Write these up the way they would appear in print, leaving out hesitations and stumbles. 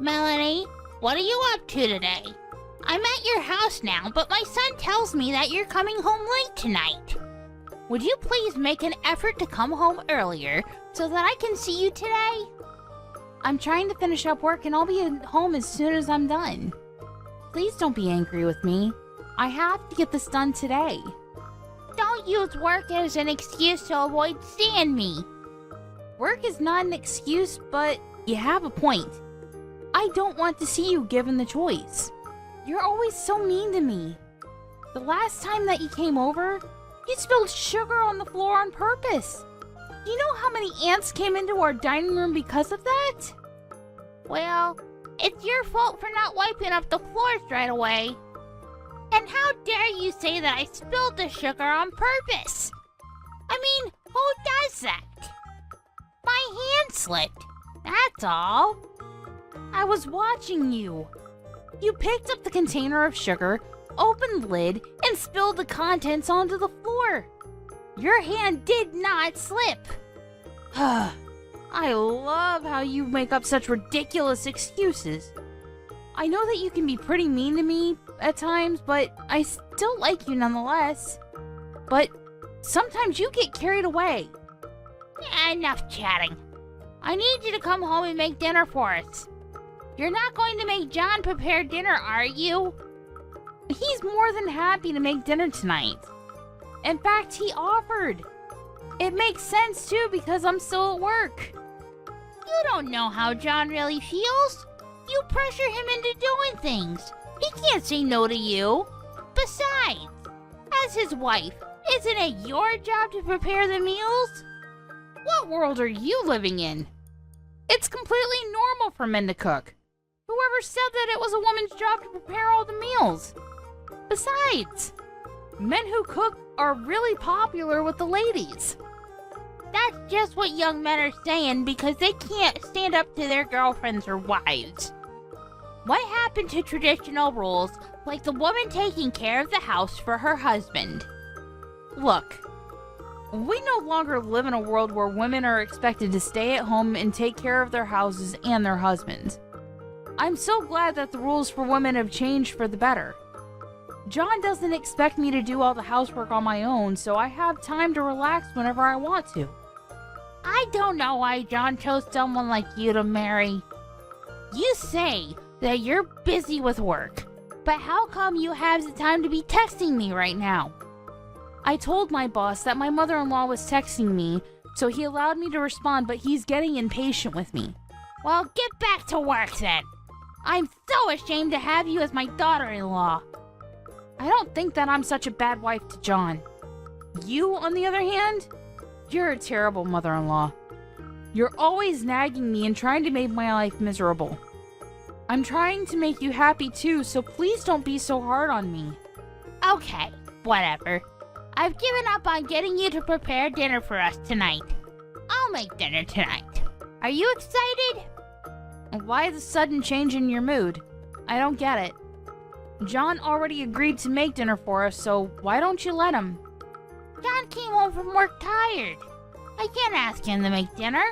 Melanie, what are you up to today? I'm at your house now, but my son tells me that you're coming home late tonight. Would you please make an effort to come home earlier so that I can see you today? I'm trying to finish up work and I'll be at home as soon as I'm done. Please don't be angry with me. I have to get this done today. Don't use work as an excuse to avoid seeing me. Work is not an excuse, but you have a point. I don't want to see you given the choice. You're always so mean to me. The last time that you came over, you spilled sugar on the floor on purpose. Do you know how many ants came into our dining room because of that? Well, it's your fault for not wiping up the floors right away. And how dare you say that I spilled the sugar on purpose? I mean, who does that? My hand slipped, that's all. I was watching you. You picked up the container of sugar, opened the lid, and spilled the contents onto the floor. Your hand did not slip. I love how you make up such ridiculous excuses. I know that you can be pretty mean to me at times, but I still like you nonetheless. But sometimes you get carried away. Enough chatting. I need you to come home and make dinner for us. You're not going to make John prepare dinner, are you? He's more than happy to make dinner tonight. In fact, he offered. It makes sense too because I'm still at work. You don't know how John really feels. You pressure him into doing things. He can't say no to you. Besides, as his wife, isn't it your job to prepare the meals? What world are you living in? It's completely normal for men to cook. Whoever said that it was a woman's job to prepare all the meals? Besides, men who cook are really popular with the ladies. That's just what young men are saying because they can't stand up to their girlfriends or wives. What happened to traditional rules like the woman taking care of the house for her husband? Look, we no longer live in a world where women are expected to stay at home and take care of their houses and their husbands. I'm so glad that the rules for women have changed for the better. John doesn't expect me to do all the housework on my own, so I have time to relax whenever I want to. I don't know why John chose someone like you to marry. You say that you're busy with work, but how come you have the time to be texting me right now? I told my boss that my mother-in-law was texting me, so he allowed me to respond, but he's getting impatient with me. Well, get back to work then. I'm so ashamed to have you as my daughter-in-law. I don't think that I'm such a bad wife to John. You, on the other hand, you're a terrible mother-in-law. You're always nagging me and trying to make my life miserable. I'm trying to make you happy too, so please don't be so hard on me. Okay, whatever. I've given up on getting you to prepare dinner for us tonight. I'll make dinner tonight. Are you excited? Why the sudden change in your mood? I don't get it. John already agreed to make dinner for us, so why don't you let him? John came home from work tired. I can't ask him to make dinner.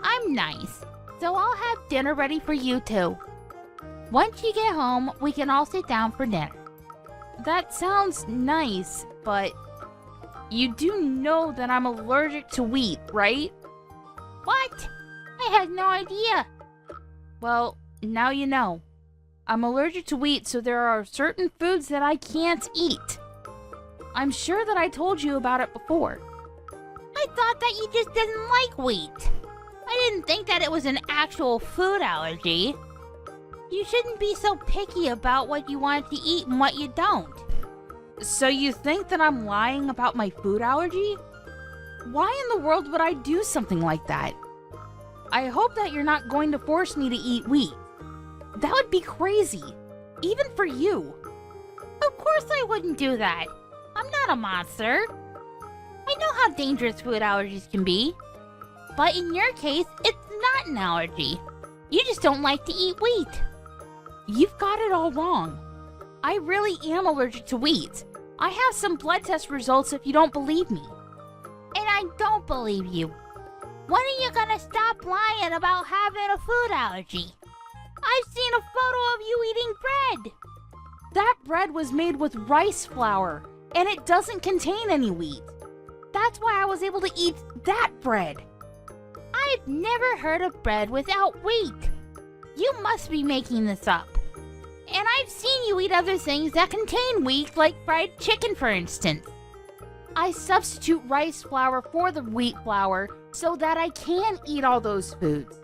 I'm nice, so I'll have dinner ready for you too. Once you get home, we can all sit down for dinner. That sounds nice, but you do know that I'm allergic to wheat, right? What? I had no idea. Well, now you know. I'm allergic to wheat, so there are certain foods that I can't eat. I'm sure that I told you about it before. I thought that you just didn't like wheat. I didn't think that it was an actual food allergy. You shouldn't be so picky about what you want to eat and what you don't. So you think that I'm lying about my food allergy? Why in the world would I do something like that? I hope that you're not going to force me to eat wheat. That would be crazy, even for you. Of course I wouldn't do that. I'm not a monster. I know how dangerous food allergies can be. But in your case, it's not an allergy. You just don't like to eat wheat. You've got it all wrong. I really am allergic to wheat. I have some blood test results if you don't believe me. And I don't believe you. When are you gonna stop lying about having a food allergy? I've seen a photo of you eating bread. That bread was made with rice flour, and it doesn't contain any wheat. That's why I was able to eat that bread. I've never heard of bread without wheat. You must be making this up. And I've seen you eat other things that contain wheat, like fried chicken, for instance. I substitute rice flour for the wheat flour so that I can eat all those foods.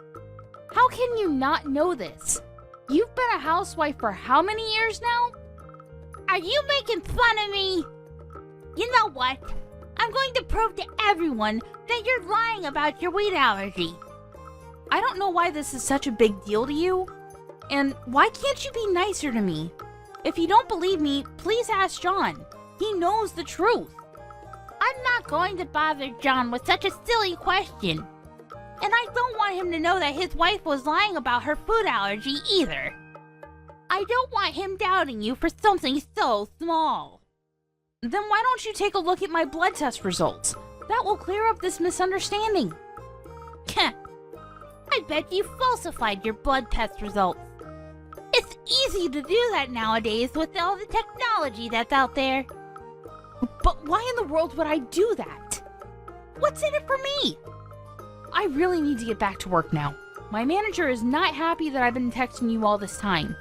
How can you not know this? You've been a housewife for how many years now? Are you making fun of me? You know what? I'm going to prove to everyone that you're lying about your wheat allergy. I don't know why this is such a big deal to you. And why can't you be nicer to me? If you don't believe me, please ask John. He knows the truth. I'm not going to bother John with such a silly question. And I don't want him to know that his wife was lying about her food allergy either. I don't want him doubting you for something so small. Then why don't you take a look at my blood test results? That will clear up this misunderstanding. I bet you falsified your blood test results. It's easy to do that nowadays with all the technology that's out there. But why in the world would I do that? What's in it for me? I really need to get back to work now. My manager is not happy that I've been texting you all this time.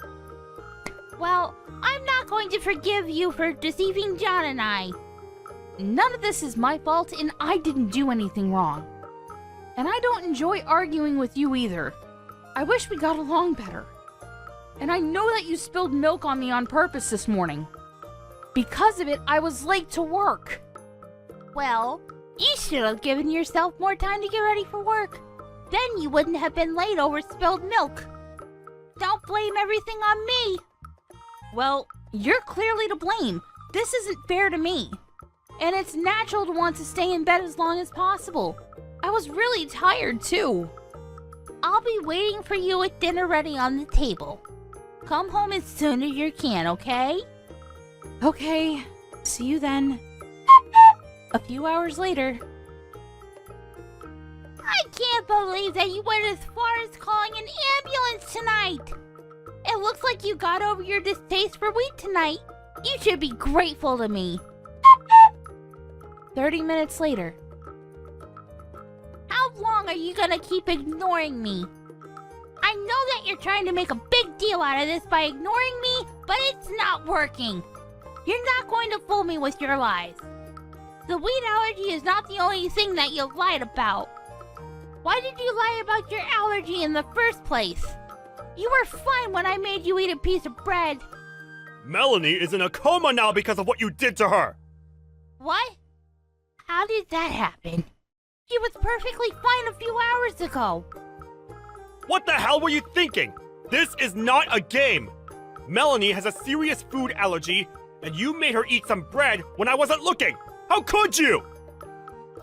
Well, I'm not going to forgive you for deceiving John and I. None of this is my fault, and I didn't do anything wrong. And I don't enjoy arguing with you either. I wish we got along better. And I know that you spilled milk on me on purpose this morning. Because of it, I was late to work. Well, you should have given yourself more time to get ready for work. Then you wouldn't have been late over spilled milk. Don't blame everything on me. Well, you're clearly to blame. This isn't fair to me. And it's natural to want to stay in bed as long as possible. I was really tired too. I'll be waiting for you with dinner ready on the table. Come home as soon as you can, okay? Okay, see you then. A few hours later. I can't believe that you went as far as calling an ambulance tonight. It looks like you got over your distaste for wheat tonight. You should be grateful to me. 30 minutes later. How long are you gonna keep ignoring me? I know that you're trying to make a big deal out of this by ignoring me, but it's not working. You're not going to fool me with your lies. The wheat allergy is not the only thing that you lied about. Why did you lie about your allergy in the first place? You were fine when I made you eat a piece of bread. Melanie is in a coma now because of what you did to her! What? How did that happen? She was perfectly fine a few hours ago. What the hell were you thinking? This is not a game! Melanie has a serious food allergy, and you made her eat some bread when I wasn't looking! How could you?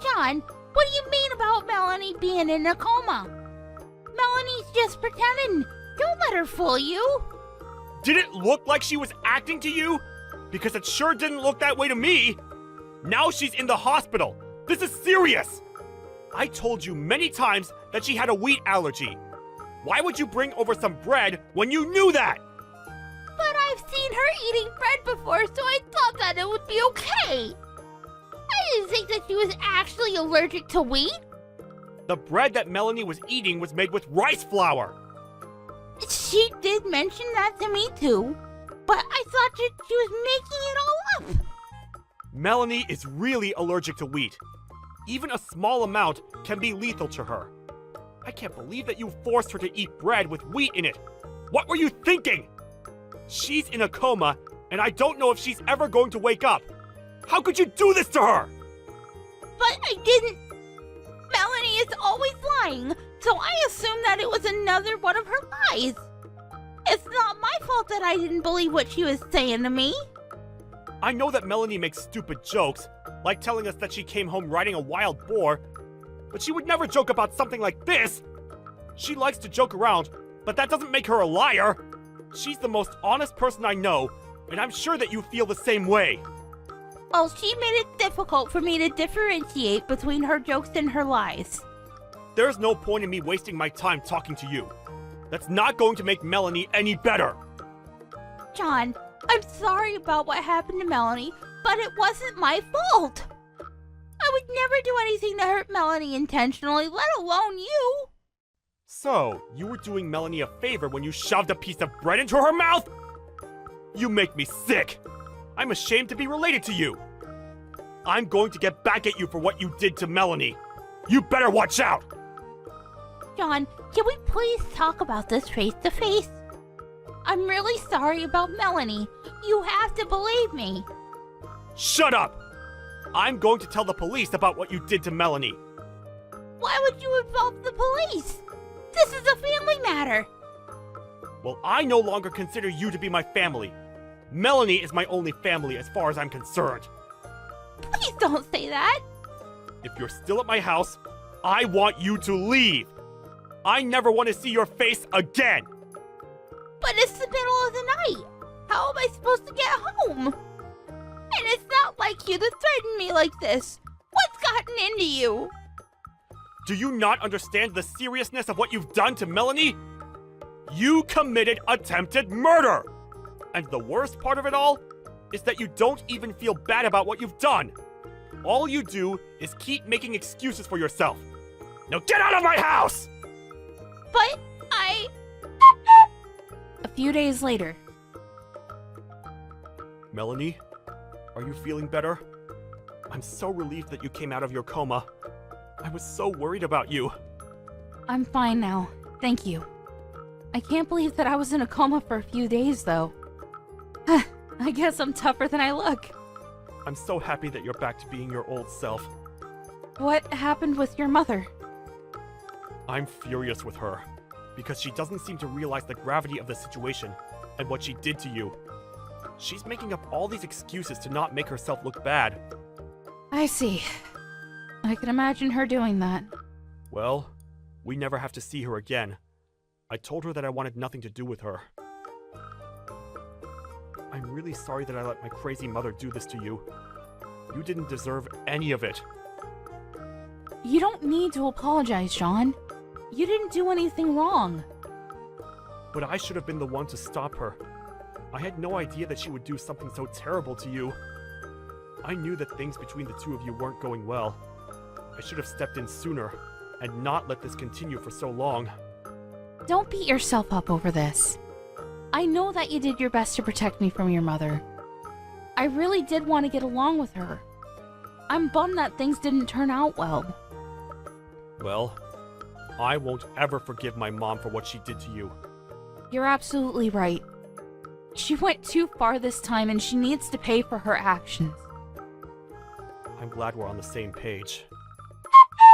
John, what do you mean about Melanie being in a coma? Melanie's just pretending. Don't let her fool you. Did it look like she was acting to you? Because it sure didn't look that way to me. Now she's in the hospital. This is serious. I told you many times that she had a wheat allergy. Why would you bring over some bread when you knew that? But I've seen her eating bread before, so I thought that it would be okay. I didn't think that she was actually allergic to wheat. The bread that Melanie was eating was made with rice flour. She did mention that to me too, but I thought that she was making it all up. Melanie is really allergic to wheat. Even a small amount can be lethal to her. I can't believe that you forced her to eat bread with wheat in it. What were you thinking? She's in a coma, and I don't know if she's ever going to wake up. How could you do this to her? But I didn't. Melanie is always lying, so I assumed that it was another one of her lies. It's not my fault that I didn't believe what she was saying to me. I know that Melanie makes stupid jokes, like telling us that she came home riding a wild boar, but she would never joke about something like this. She likes to joke around, but that doesn't make her a liar. She's the most honest person I know, and I'm sure that you feel the same way. Well, she made it difficult for me to differentiate between her jokes and her lies. There's no point in me wasting my time talking to you. That's not going to make Melanie any better. John, I'm sorry about what happened to Melanie, but it wasn't my fault. I would never do anything to hurt Melanie intentionally, let alone you. So, you were doing Melanie a favor when you shoved a piece of bread into her mouth? You make me sick. I'm ashamed to be related to you. I'm going to get back at you for what you did to Melanie. You better watch out. John, can we please talk about this face to face? I'm really sorry about Melanie. You have to believe me. Shut up! I'm going to tell the police about what you did to Melanie. Why would you involve the police? This is a family matter. Well, I no longer consider you to be my family. Melanie is my only family as far as I'm concerned. Please don't say that. If you're still at my house, I want you to leave. I never want to see your face again. But it's the middle of the night. How am I supposed to get home? And it's not like you to threaten me like this. What's gotten into you? Do you not understand the seriousness of what you've done to Melanie? You committed attempted murder! And the worst part of it all is that you don't even feel bad about what you've done. All you do is keep making excuses for yourself. Now get out of my house! But A few days later. Melanie, are you feeling better? I'm so relieved that you came out of your coma. I was so worried about you. I'm fine now. Thank you. I can't believe that I was in a coma for a few days, though. I guess I'm tougher than I look. I'm so happy that you're back to being your old self. What happened with your mother? I'm furious with her, because she doesn't seem to realize the gravity of the situation and what she did to you. She's making up all these excuses to not make herself look bad. I see. I can imagine her doing that. Well, we never have to see her again. I told her that I wanted nothing to do with her. I'm really sorry that I let my crazy mother do this to you. You didn't deserve any of it. You don't need to apologize, Sean. You didn't do anything wrong. But I should have been the one to stop her. I had no idea that she would do something so terrible to you. I knew that things between the two of you weren't going well. I should have stepped in sooner and not let this continue for so long. Don't beat yourself up over this. I know that you did your best to protect me from your mother. I really did want to get along with her. I'm bummed that things didn't turn out well. Well, I won't ever forgive my mom for what she did to you. You're absolutely right. She went too far this time and she needs to pay for her actions. I'm glad we're on the same page.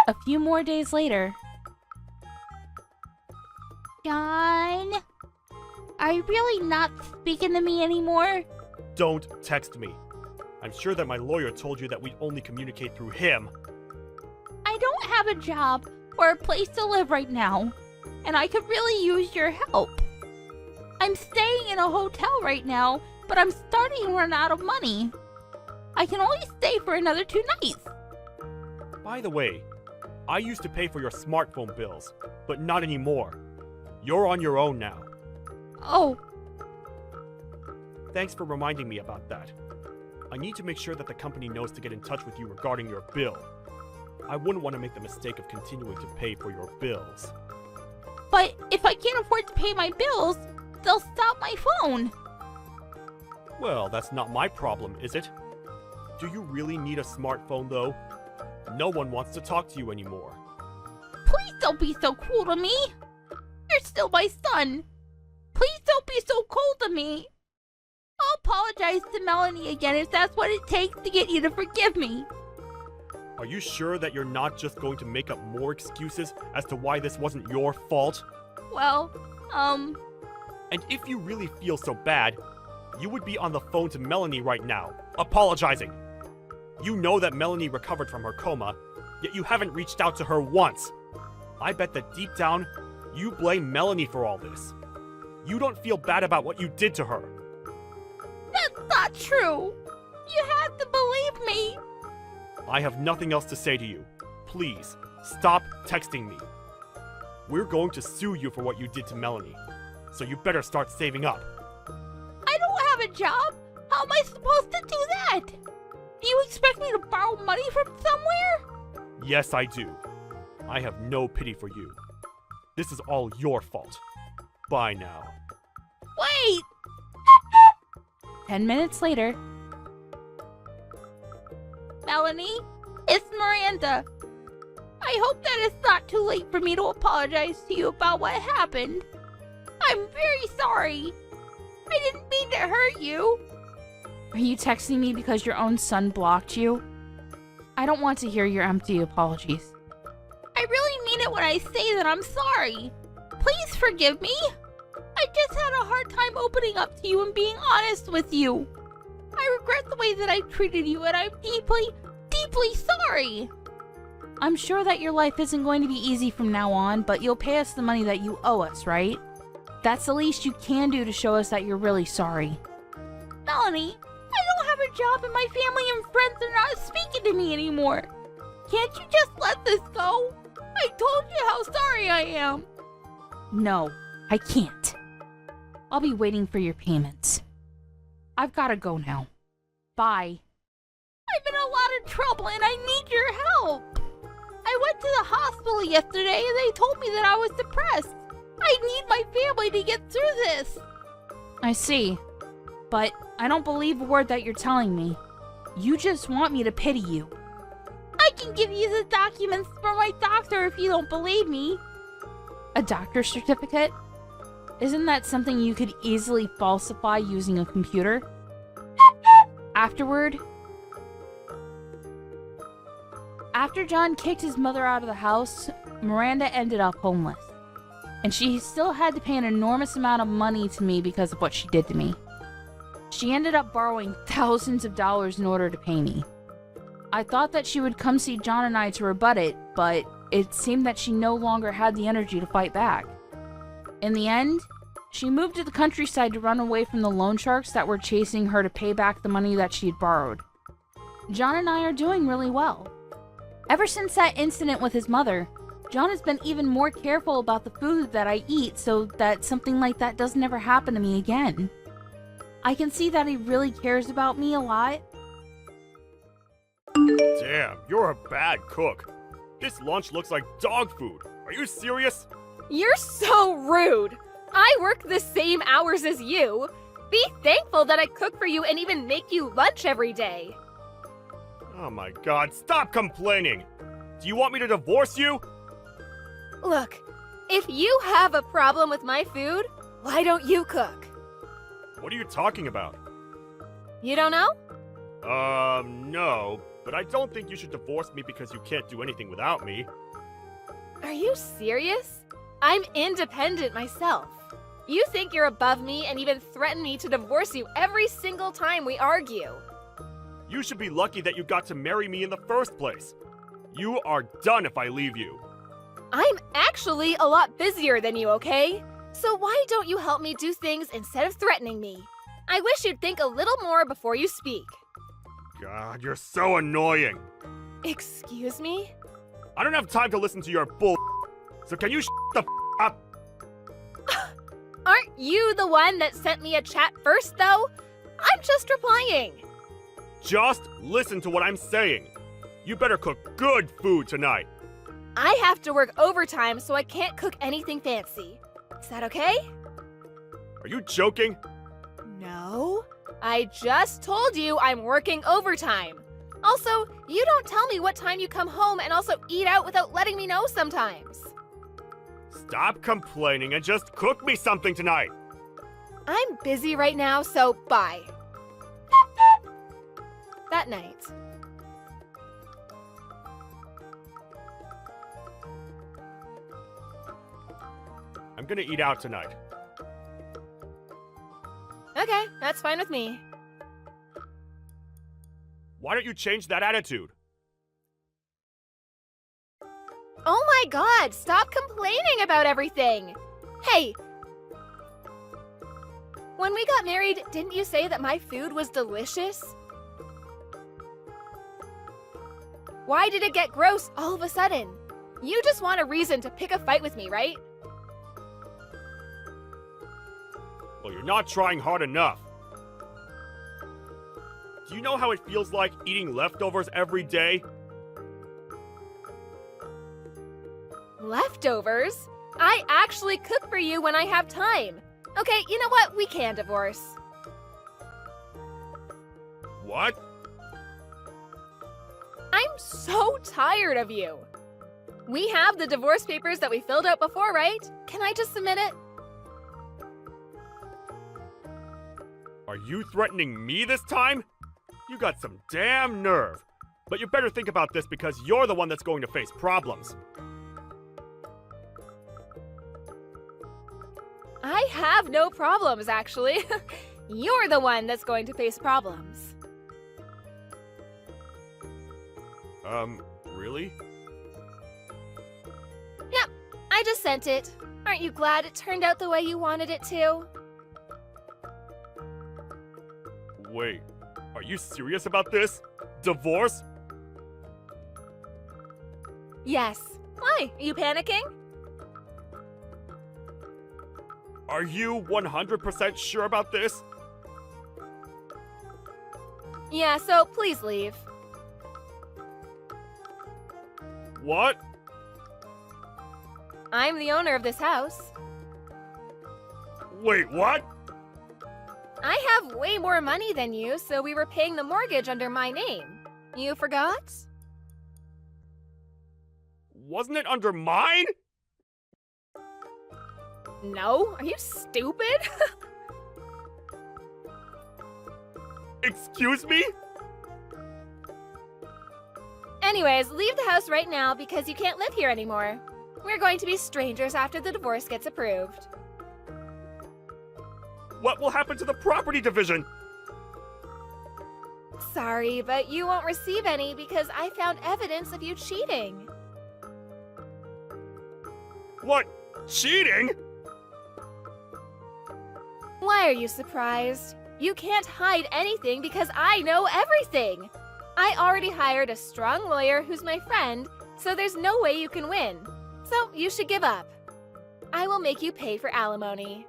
A few more days later. John? Are you really not speaking to me anymore? Don't text me. I'm sure that my lawyer told you that we only communicate through him. I don't have a job or a place to live right now, and I could really use your help. I'm staying in a hotel right now, but I'm starting to run out of money. I can only stay for another 2 nights. By the way, I used to pay for your smartphone bills, but not anymore. You're on your own now. Oh. Thanks for reminding me about that. I need to make sure that the company knows to get in touch with you regarding your bill. I wouldn't want to make the mistake of continuing to pay for your bills. But if I can't afford to pay my bills, they'll stop my phone. Well, that's not my problem, is it? Do you really need a smartphone, though? No one wants to talk to you anymore. Please don't be so cruel to me. You're still my son. Please don't be so cold to me. I'll apologize to Melanie again if that's what it takes to get you to forgive me. Are you sure that you're not just going to make up more excuses as to why this wasn't your fault? Well, And if you really feel so bad, you would be on the phone to Melanie right now, apologizing. You know that Melanie recovered from her coma, yet you haven't reached out to her once. I bet that deep down, you blame Melanie for all this. You don't feel bad about what you did to her. That's not true. You have to believe me. I have nothing else to say to you. Please, stop texting me. We're going to sue you for what you did to Melanie. So you better start saving up. I don't have a job. How am I supposed to do that? Do you expect me to borrow money from somewhere? Yes, I do. I have no pity for you. This is all your fault. Bye now. Wait! 10 minutes later. Melanie, it's Miranda. I hope that it's not too late for me to apologize to you about what happened. I'm very sorry. I didn't mean to hurt you. Are you texting me because your own son blocked you? I don't want to hear your empty apologies. I really mean it when I say that I'm sorry. Please forgive me. I just had a hard time opening up to you and being honest with you. I regret the way that I treated you, and I'm deeply, deeply sorry. I'm sure that your life isn't going to be easy from now on, but you'll pay us the money that you owe us, right? That's the least you can do to show us that you're really sorry. Melanie, I don't have a job and my family and friends are not speaking to me anymore. Can't you just let this go? I told you how sorry I am. No, I can't. I'll be waiting for your payments. I've got to go now. Bye. I'm in a lot of trouble and I need your help. I went to the hospital yesterday and they told me that I was depressed. I need my family to get through this. I see. But I don't believe a word that you're telling me. You just want me to pity you. I can give you the documents from my doctor if you don't believe me. A doctor's certificate? Isn't that something you could easily falsify using a computer? After John kicked his mother out of the house, Miranda ended up homeless. And she still had to pay an enormous amount of money to me because of what she did to me. She ended up borrowing thousands of dollars in order to pay me. I thought that she would come see John and I to rebut it, but it seemed that she no longer had the energy to fight back. In the end, she moved to the countryside to run away from the loan sharks that were chasing her to pay back the money that she had borrowed. John and I are doing really well. Ever since that incident with his mother, John has been even more careful about the food that I eat so that something like that doesn't ever happen to me again. I can see that he really cares about me a lot. Damn, you're a bad cook. This lunch looks like dog food. Are you serious? You're so rude! I work the same hours as you. Be thankful that I cook for you and even make you lunch every day. Oh my god, stop complaining! Do you want me to divorce you? Look, if you have a problem with my food, why don't you cook? What are you talking about? You don't know? No, but I don't think you should divorce me because you can't do anything without me. Are you serious? I'm independent myself. You think you're above me and even threaten me to divorce you every single time we argue. You should be lucky that you got to marry me in the first place. You are done if I leave you. I'm actually a lot busier than you, okay? So why don't you help me do things instead of threatening me? I wish you'd think a little more before you speak. God, you're so annoying. Excuse me? I don't have time to listen to your bull. So can you the up? Aren't you the one that sent me a chat first, though? I'm just replying. Just listen to what I'm saying. You better cook good food tonight. I have to work overtime, so I can't cook anything fancy. Is that okay? Are you joking? No. I just told you I'm working overtime. Also, you don't tell me what time you come home and also eat out without letting me know sometimes. Stop complaining and just cook me something tonight. I'm busy right now, so bye. That night. I'm gonna eat out tonight. Okay, that's fine with me. Why don't you change that attitude? Oh my god, stop complaining about everything! Hey! When we got married, didn't you say that my food was delicious? Why did it get gross all of a sudden? You just want a reason to pick a fight with me, right? Well, you're not trying hard enough. Do you know how it feels like eating leftovers every day? Leftovers? I actually cook for you when I have time. Okay, you know what? We can divorce. What? I'm so tired of you. We have the divorce papers that we filled out before, right? Can I just submit it? Are you threatening me this time? You got some damn nerve. But you better think about this because you're the one that's going to face problems. I have no problems, actually. You're the one that's going to face problems. Really? Yep, I just sent it. Aren't you glad it turned out the way you wanted it to? Wait, are you serious about this? Divorce? Yes. Why? Are you panicking? Are you 100% sure about this? Yeah, so please leave. What? I'm the owner of this house. Wait, what? I have way more money than you, so we were paying the mortgage under my name. You forgot? Wasn't it under mine? No? Are you stupid? Excuse me? Anyways, leave the house right now because you can't live here anymore. We're going to be strangers after the divorce gets approved. What will happen to the property division? Sorry, but you won't receive any because I found evidence of you cheating. What? Cheating? Why are you surprised? You can't hide anything because I know everything. I already hired a strong lawyer who's my friend, so there's no way you can win. So you should give up. I will make you pay for alimony.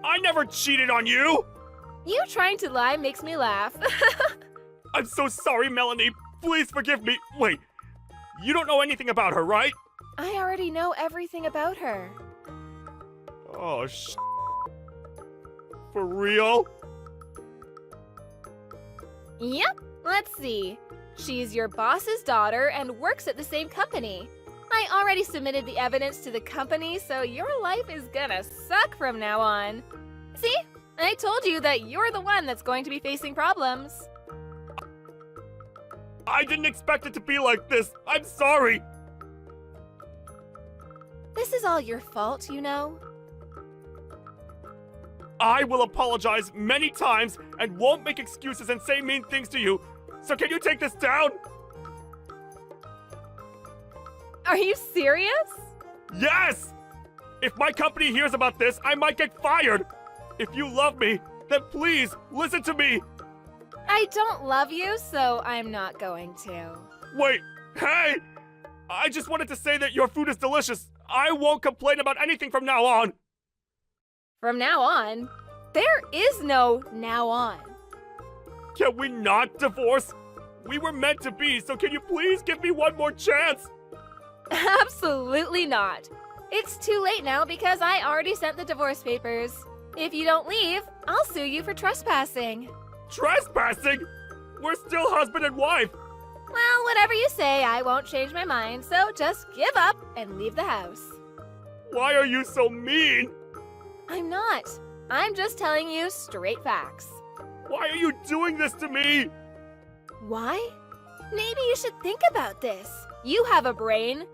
I never cheated on you! You trying to lie makes me laugh. I'm so sorry, Melanie. Please forgive me. Wait, you don't know anything about her, right? I already know everything about her. Oh, For real? Yep, let's see. She's your boss's daughter and works at the same company. I already submitted the evidence to the company, so your life is gonna suck from now on. See? I told you that you're the one that's going to be facing problems. I didn't expect it to be like this. I'm sorry. This is all your fault, you know? I will apologize many times and won't make excuses and say mean things to you. So can you take this down? Are you serious? Yes! If my company hears about this, I might get fired. If you love me, then please listen to me. I don't love you, so I'm not going to. Wait, hey! I just wanted to say that your food is delicious. I won't complain about anything from now on. From now on? There is no now on. Can we not divorce? We were meant to be, so can you please give me one more chance? Absolutely not. It's too late now because I already sent the divorce papers. If you don't leave, I'll sue you for trespassing. Trespassing? We're still husband and wife. Well, whatever you say, I won't change my mind, so just give up and leave the house. Why are you so mean? I'm not. I'm just telling you straight facts. Why are you doing this to me? Why? Maybe you should think about this. You have a brain.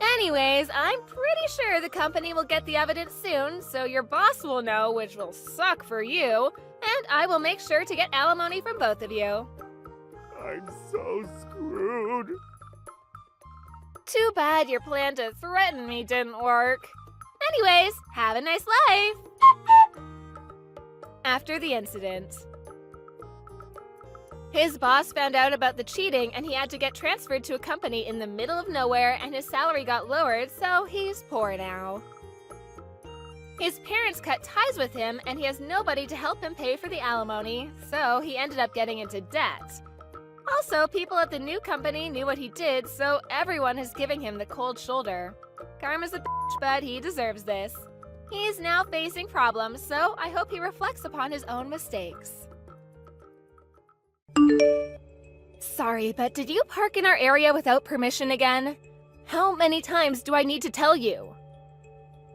Anyways, I'm pretty sure the company will get the evidence soon, so your boss will know, which will suck for you, and I will make sure to get alimony from both of you. I'm so screwed. Too bad your plan to threaten me didn't work. Anyways, have a nice life. After the incident. His boss found out about the cheating and he had to get transferred to a company in the middle of nowhere and his salary got lowered, so he's poor now. His parents cut ties with him and he has nobody to help him pay for the alimony, so he ended up getting into debt. Also, people at the new company knew what he did, so everyone is giving him the cold shoulder. Karma's a bitch, but he deserves this. He's now facing problems, so I hope he reflects upon his own mistakes. Sorry, but did you park in our area without permission again? How many times do I need to tell you?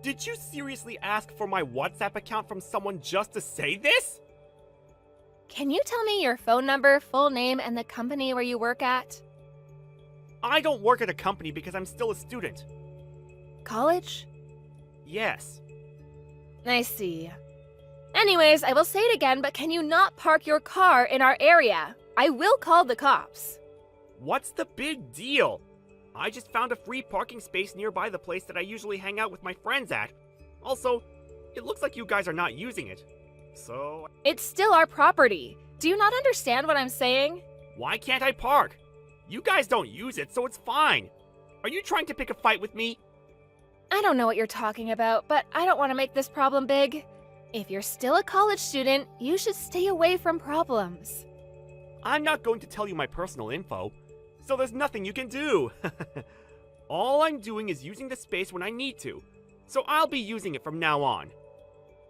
Did you seriously ask for my WhatsApp account from someone just to say this? Can you tell me your phone number, full name, and the company where you work at? I don't work at a company because I'm still a student. College? Yes. I see. Anyways, I will say it again, but can you not park your car in our area? I will call the cops. What's the big deal? I just found a free parking space nearby the place that I usually hang out with my friends at. Also, it looks like you guys are not using it. So... It's still our property. Do you not understand what I'm saying? Why can't I park? You guys don't use it, so it's fine. Are you trying to pick a fight with me? I don't know what you're talking about, but I don't want to make this problem big. If you're still a college student, you should stay away from problems. I'm not going to tell you my personal info, so there's nothing you can do. All I'm doing is using the space when I need to, so I'll be using it from now on.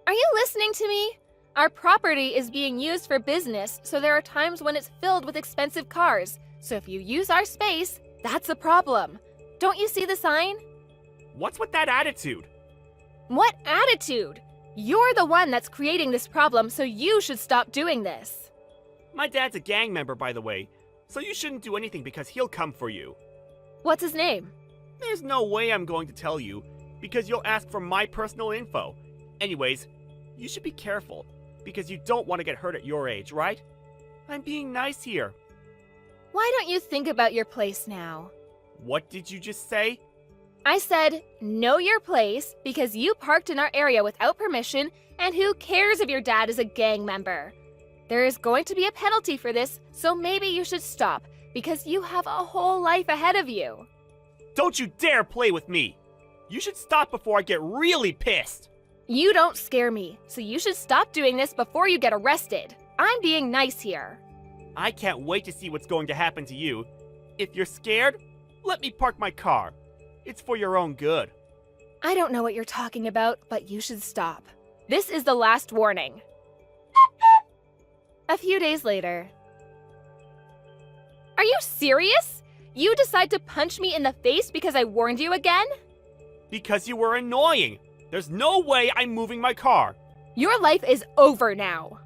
Are you listening to me? Our property is being used for business, so there are times when it's filled with expensive cars. So if you use our space, that's a problem. Don't you see the sign? What's with that attitude? What attitude? You're the one that's creating this problem, so you should stop doing this. My dad's a gang member, by the way, so you shouldn't do anything because he'll come for you. What's his name? There's no way I'm going to tell you, because you'll ask for my personal info. Anyways, you should be careful, because you don't want to get hurt at your age, right? I'm being nice here. Why don't you think about your place now? What did you just say? I said, know your place, because you parked in our area without permission, and who cares if your dad is a gang member? There is going to be a penalty for this, so maybe you should stop, because you have a whole life ahead of you. Don't you dare play with me! You should stop before I get really pissed! You don't scare me, so you should stop doing this before you get arrested. I'm being nice here. I can't wait to see what's going to happen to you. If you're scared, let me park my car. It's for your own good. I don't know what you're talking about, but you should stop. This is the last warning. A few days later. Are you serious? You decide to punch me in the face because I warned you again? Because you were annoying. There's no way I'm moving my car. Your life is over now.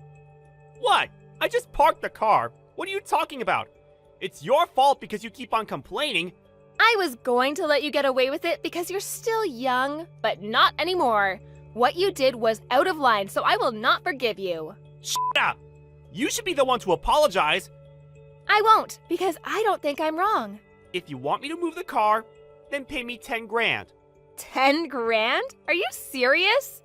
What? I just parked the car. What are you talking about? It's your fault because you keep on complaining. I was going to let you get away with it because you're still young, but not anymore. What you did was out of line, so I will not forgive you. Shut up! You should be the one to apologize. I won't, because I don't think I'm wrong. If you want me to move the car, then pay me 10 grand. 10 grand? Are you serious?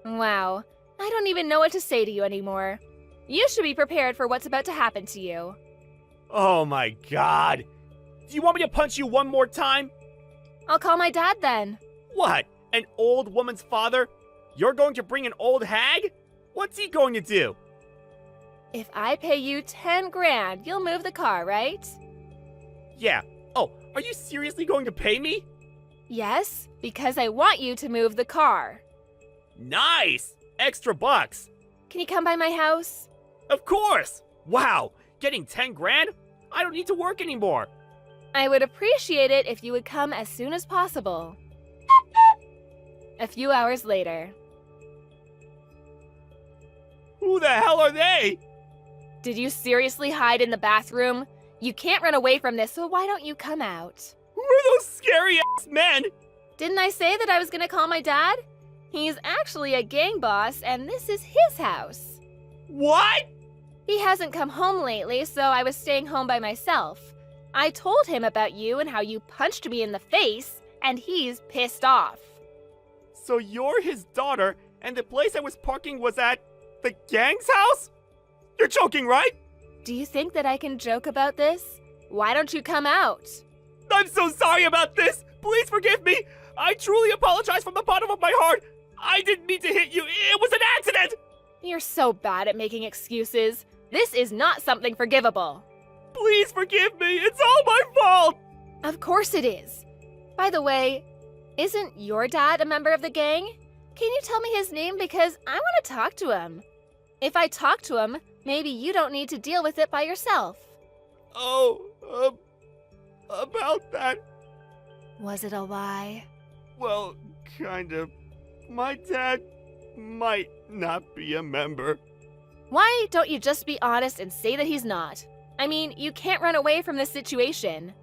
Wow, I don't even know what to say to you anymore. You should be prepared for what's about to happen to you. Oh my god. Do you want me to punch you one more time? I'll call my dad then. What? An old woman's father? You're going to bring an old hag? What's he going to do? If I pay you 10 grand, you'll move the car, right? Yeah. Oh, are you seriously going to pay me? Yes, because I want you to move the car. Nice! Extra bucks. Can you come by my house? Of course! Wow, getting 10 grand? I don't need to work anymore. I would appreciate it if you would come as soon as possible. A few hours later. Who the hell are they? Did you seriously hide in the bathroom? You can't run away from this, so why don't you come out? Who are those scary-ass men? Didn't I say that I was gonna call my dad? He's actually a gang boss, and this is his house. What? He hasn't come home lately, so I was staying home by myself. I told him about you and how you punched me in the face, and he's pissed off. So you're his daughter, and the place I was parking was at the gang's house? You're joking, right? Do you think that I can joke about this? Why don't you come out? I'm so sorry about this! Please forgive me! I truly apologize from the bottom of my heart! I didn't mean to hit you! It was an accident! You're so bad at making excuses. This is not something forgivable. Please forgive me! It's all my fault! Of course it is. By the way, isn't your dad a member of the gang? Can you tell me his name because I want to talk to him? If I talk to him, maybe you don't need to deal with it by yourself. Oh, about that, Was it a lie? well, kind of. My dad might not be a member. Why don't you just be honest and say that he's not? I mean, you can't run away from this situation.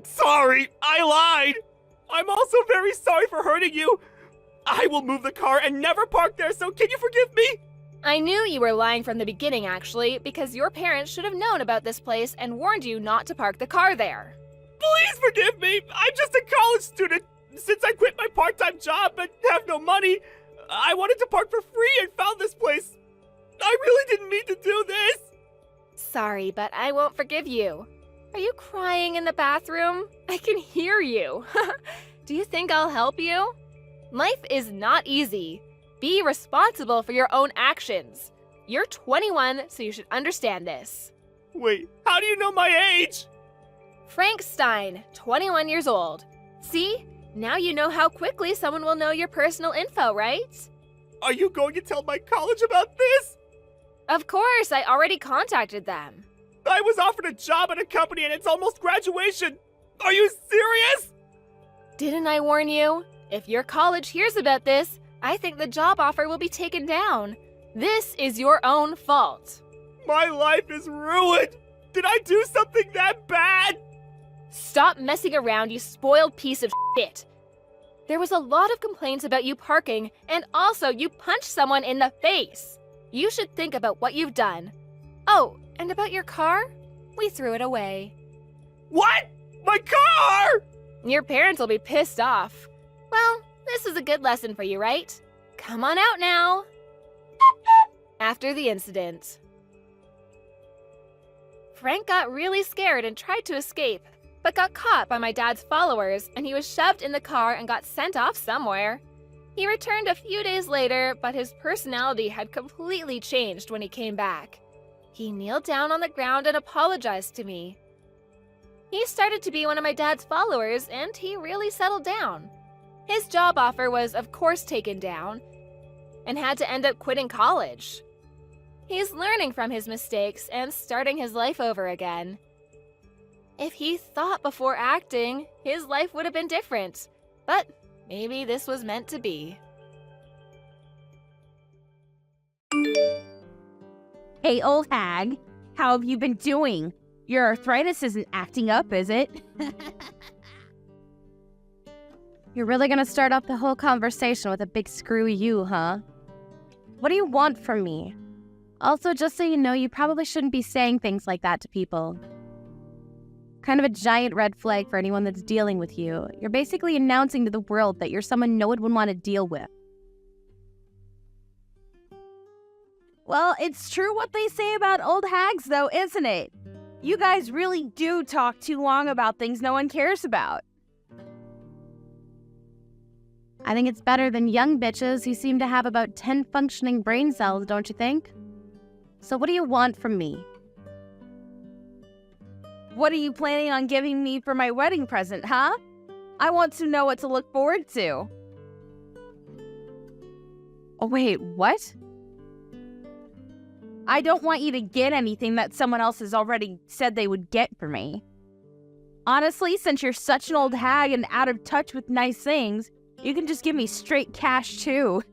Sorry, I lied! I'm also very sorry for hurting you. I will move the car and never park there, so can you forgive me? I knew you were lying from the beginning, actually, because your parents should have known about this place and warned you not to park the car there. Please forgive me. I'm just a college student. Since I quit my part-time job and have no money, I wanted to park for free and found this place. I really didn't mean to do this. Sorry, but I won't forgive you. Are you crying in the bathroom? I can hear you. Do you think I'll help you? Life is not easy. Be responsible for your own actions. You're 21, so you should understand this. Wait, how do you know my age? Frank Stein, 21 years old. See? Now you know how quickly someone will know your personal info, right? Are you going to tell my college about this? Of course, I already contacted them. I was offered a job at a company and it's almost graduation. Are you serious? Didn't I warn you? If your college hears about this, I think the job offer will be taken down. This is your own fault. My life is ruined. Did I do something that bad? Stop messing around, you spoiled piece of shit. There was a lot of complaints about you parking, and also you punched someone in the face. You should think about what you've done. Oh, and about your car? We threw it away. What? My car! Your parents will be pissed off. Well, this is a good lesson for you, right? Come on out now. After the incident, Frank got really scared and tried to escape, but got caught by my dad's followers, and he was shoved in the car and got sent off somewhere. He returned a few days later, but his personality had completely changed when he came back. He kneeled down on the ground and apologized to me. He started to be one of my dad's followers, and he really settled down. His job offer was, of course, taken down, and had to end up quitting college. He's learning from his mistakes and starting his life over again. If he thought before acting, his life would have been different. But maybe this was meant to be. Hey, old hag. How have you been doing? Your arthritis isn't acting up, is it? You're really gonna start off the whole conversation with a big screw you, huh? What do you want from me? Also, just so you know, you probably shouldn't be saying things like that to people. Kind of a giant red flag for anyone that's dealing with you. You're basically announcing to the world that you're someone no one would want to deal with. Well, it's true what they say about old hags, though, isn't it? You guys really do talk too long about things no one cares about. I think it's better than young bitches who seem to have about 10 functioning brain cells, don't you think? So what do you want from me? What are you planning on giving me for my wedding present, huh? I want to know what to look forward to. Oh, wait, what? I don't want you to get anything that someone else has already said they would get for me. Honestly, since you're such an old hag and out of touch with nice things, you can just give me straight cash, too.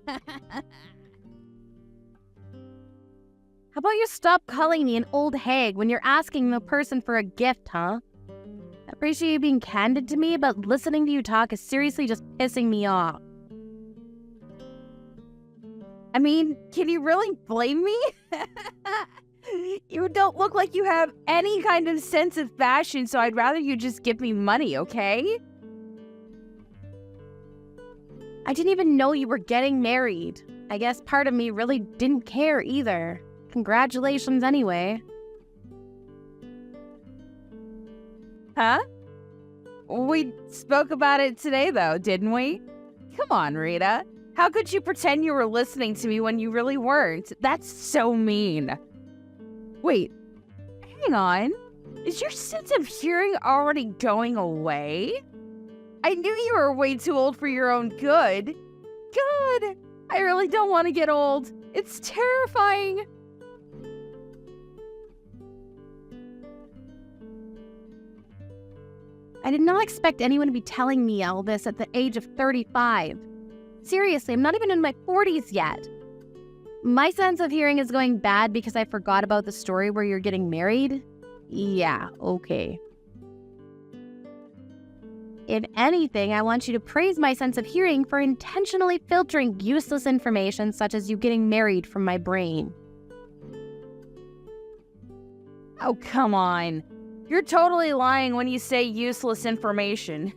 How about you stop calling me an old hag when you're asking the person for a gift, huh? I appreciate you being candid to me, but listening to you talk is seriously just pissing me off. I mean, can you really blame me? You don't look like you have any kind of sense of fashion, so I'd rather you just give me money, okay? I didn't even know you were getting married. I guess part of me really didn't care either. Congratulations anyway. Huh? We spoke about it today, though, didn't we? Come on, Rita. How could you pretend you were listening to me when you really weren't? That's so mean. Wait, hang on. Is your sense of hearing already going away? I knew you were way too old for your own good. Good. I really don't want to get old. It's terrifying. I did not expect anyone to be telling me all this at the age of 35. Seriously, I'm not even in my 40s yet. My sense of hearing is going bad because I forgot about the story where you're getting married? Yeah, okay. If anything, I want you to praise my sense of hearing for intentionally filtering useless information such as you getting married from my brain. Oh, come on. You're totally lying when you say useless information.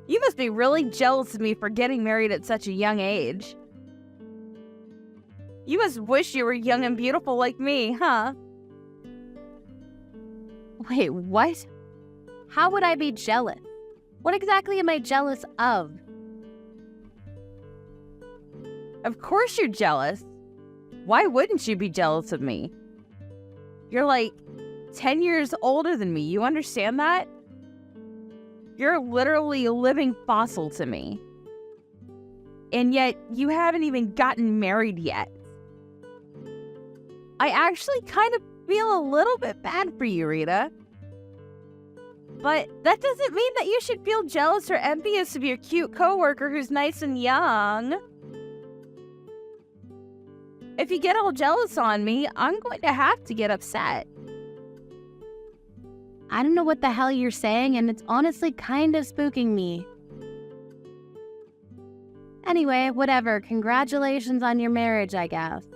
You must be really jealous of me for getting married at such a young age. You must wish you were young and beautiful like me, huh? Wait, what? How would I be jealous? What exactly am I jealous of? Of course you're jealous. Why wouldn't you be jealous of me? You're like 10 years older than me. You understand that? You're literally a living fossil to me. And yet, you haven't even gotten married yet. I actually kind of feel a little bit bad for you, Rita. But that doesn't mean that you should feel jealous or envious of your cute coworker who's nice and young. If you get all jealous on me, I'm going to have to get upset. I don't know what the hell you're saying, and it's honestly kind of spooking me. Anyway, whatever. Congratulations on your marriage, I guess.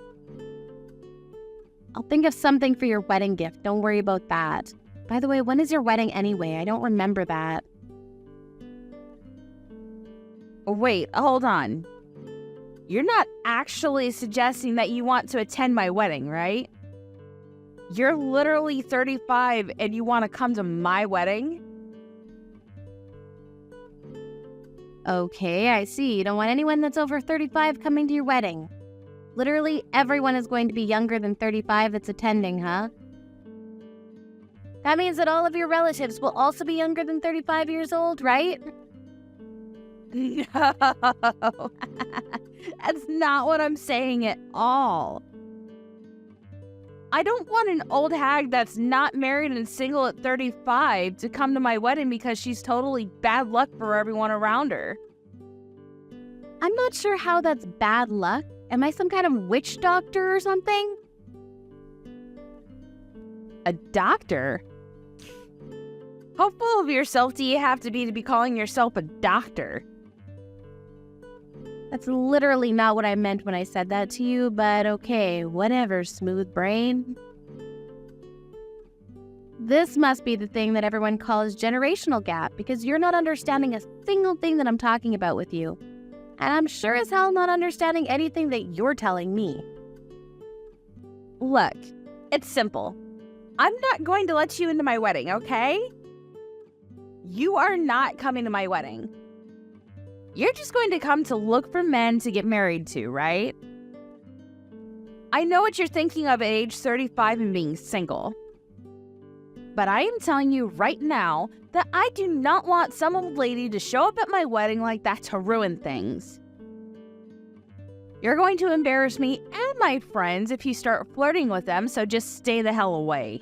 I'll think of something for your wedding gift. Don't worry about that. By the way, when is your wedding anyway? I don't remember that. Wait, hold on. You're not actually suggesting that you want to attend my wedding, right? You're literally 35 and you want to come to my wedding? Okay, I see. You don't want anyone that's over 35 coming to your wedding. Literally everyone is going to be younger than 35 that's attending, huh? That means that all of your relatives will also be younger than 35 years old, right? No, that's not what I'm saying at all. I don't want an old hag that's not married and single at 35 to come to my wedding because she's totally bad luck for everyone around her. I'm not sure how that's bad luck. Am I some kind of witch doctor or something? A doctor? How full of yourself do you have to be calling yourself a doctor? That's literally not what I meant when I said that to you, but okay, whatever, smooth brain. This must be the thing that everyone calls generational gap, because you're not understanding a single thing that I'm talking about with you. And I'm sure as hell not understanding anything that you're telling me. Look, it's simple. I'm not going to let you into my wedding, okay? You are not coming to my wedding. You're just going to come to look for men to get married to, right? I know what you're thinking of at age 35 and being single. But I am telling you right now that I do not want some old lady to show up at my wedding like that to ruin things. You're going to embarrass me and my friends if you start flirting with them, so just stay the hell away.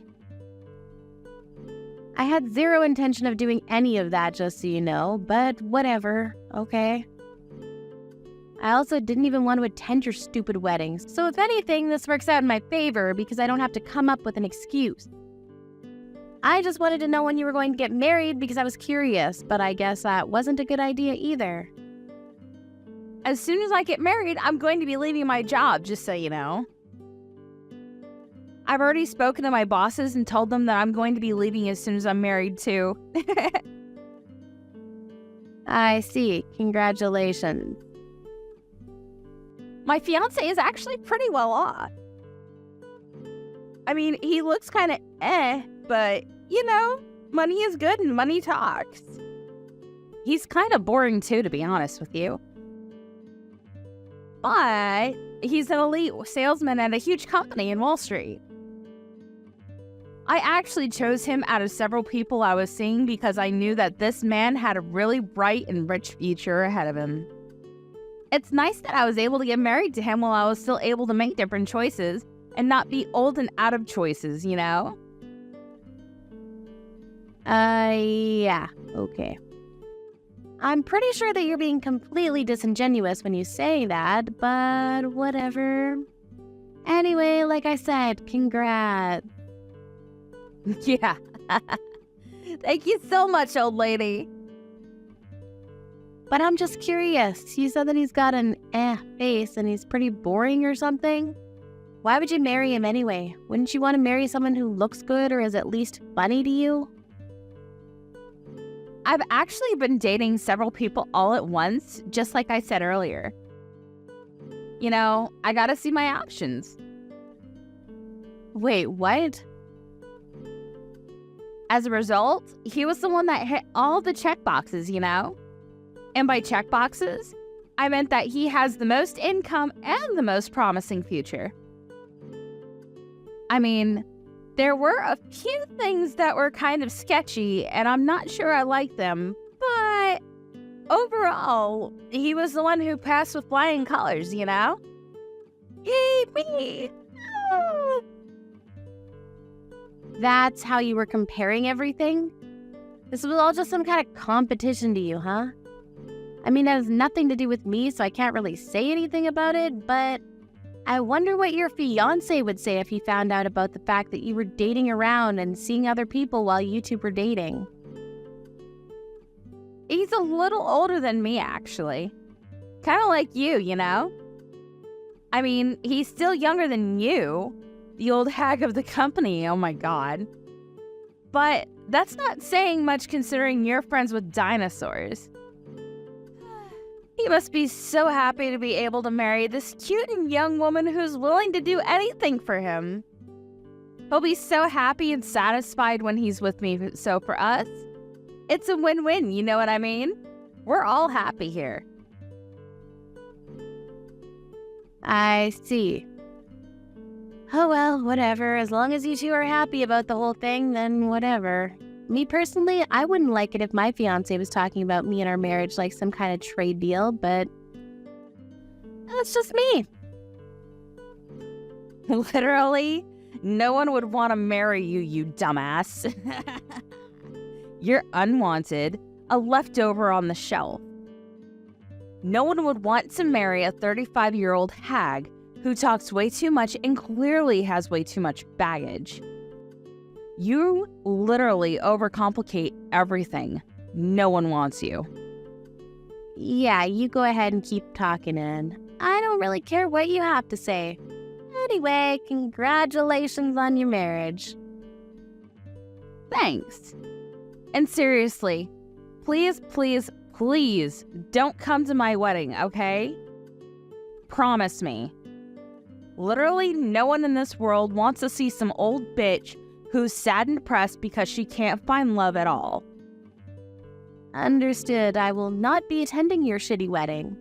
I had zero intention of doing any of that, just so you know, but whatever, okay? I also didn't even want to attend your stupid weddings, so if anything, this works out in my favor because I don't have to come up with an excuse. I just wanted to know when you were going to get married because I was curious, but I guess that wasn't a good idea either. As soon as I get married, I'm going to be leaving my job, just so you know. I've already spoken to my bosses and told them that I'm going to be leaving as soon as I'm married, too. I see. Congratulations. My fiancé is actually pretty well off. I mean, he looks kind of but, money is good and money talks. He's kind of boring too, to be honest with you. But he's an elite salesman at a huge company in Wall Street. I actually chose him out of several people I was seeing because I knew that this man had a really bright and rich future ahead of him. It's nice that I was able to get married to him while I was still able to make different choices and not be old and out of choices, Yeah, okay. I'm pretty sure that you're being completely disingenuous when you say that, but whatever. Anyway, like I said, congrats. Yeah. Thank you so much, old lady. But I'm just curious. You said that he's got an face and he's pretty boring or something. Why would you marry him anyway? Wouldn't you want to marry someone who looks good or is at least funny to you? I've actually been dating several people all at once, just like I said earlier. I gotta see my options. Wait, what? As a result, he was the one that hit all the checkboxes, And by checkboxes, I meant that he has the most income and the most promising future. I mean, there were a few things that were kind of sketchy, and I'm not sure I like them, but overall, he was the one who passed with flying colors, Yay, me! Ah. That's how you were comparing everything? This was all just some kind of competition to you, huh? I mean, it has nothing to do with me, so I can't really say anything about it, but I wonder what your fiancé would say if he found out about the fact that you were dating around and seeing other people while you two were dating. He's a little older than me, actually. Kind of like you, I mean, he's still younger than you. The old hag of the company, oh my god. But that's not saying much considering you're friends with dinosaurs. He must be so happy to be able to marry this cute and young woman who's willing to do anything for him. He'll be so happy and satisfied when he's with me, so for us, it's a win-win, you know what I mean? We're all happy here. I see. Oh well, whatever. As long as you two are happy about the whole thing, then whatever. Me personally, I wouldn't like it if my fiancé was talking about me and our marriage like some kind of trade deal, but that's just me. Literally, no one would want to marry you, you dumbass. You're unwanted, a leftover on the shelf. No one would want to marry a 35-year-old hag who talks way too much and clearly has way too much baggage. You literally overcomplicate everything. No one wants you. Yeah, you go ahead and keep talking in. I don't really care what you have to say. Anyway, congratulations on your marriage. Thanks. And seriously, please, please, please don't come to my wedding, okay? Promise me. Literally no one in this world wants to see some old bitch who's sad and depressed because she can't find love at all. Understood. I will not be attending your shitty wedding.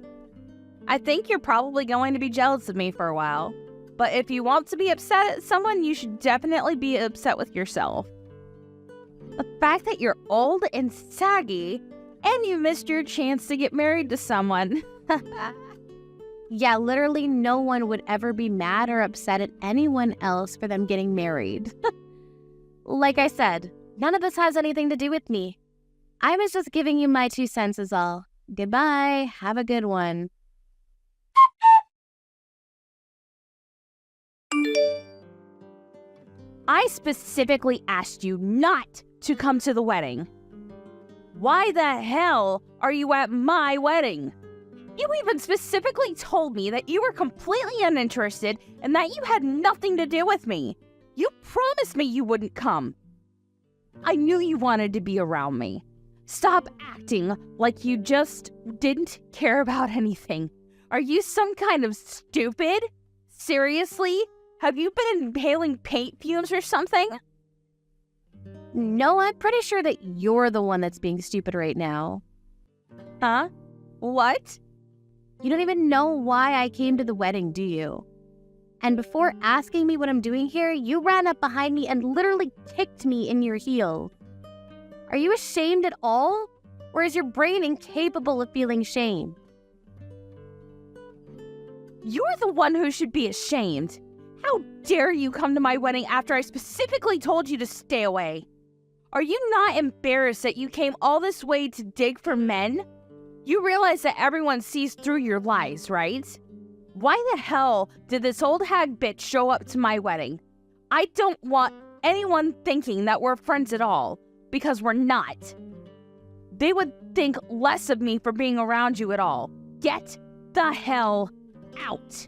I think you're probably going to be jealous of me for a while, but if you want to be upset at someone, you should definitely be upset with yourself. The fact that you're old and saggy, and you missed your chance to get married to someone. Yeah, literally no one would ever be mad or upset at anyone else for them getting married. Like I said, none of this has anything to do with me. I was just giving you my 2 cents is all. Goodbye. Have a good one. I specifically asked you not to come to the wedding. Why the hell are you at my wedding? You even specifically told me that you were completely uninterested and that you had nothing to do with me. You promised me you wouldn't come. I knew you wanted to be around me. Stop acting like you just didn't care about anything. Are you some kind of stupid? Seriously? Have you been inhaling paint fumes or something? No, I'm pretty sure that you're the one that's being stupid right now. Huh? What? You don't even know why I came to the wedding, do you? And before asking me what I'm doing here, you ran up behind me and literally kicked me in your heel. Are you ashamed at all? Or is your brain incapable of feeling shame? You're the one who should be ashamed. How dare you come to my wedding after I specifically told you to stay away? Are you not embarrassed that you came all this way to dig for men? You realize that everyone sees through your lies, right? Why the hell did this old hag bitch show up to my wedding? I don't want anyone thinking that we're friends at all, because we're not. They would think less of me for being around you at all. Get the hell out.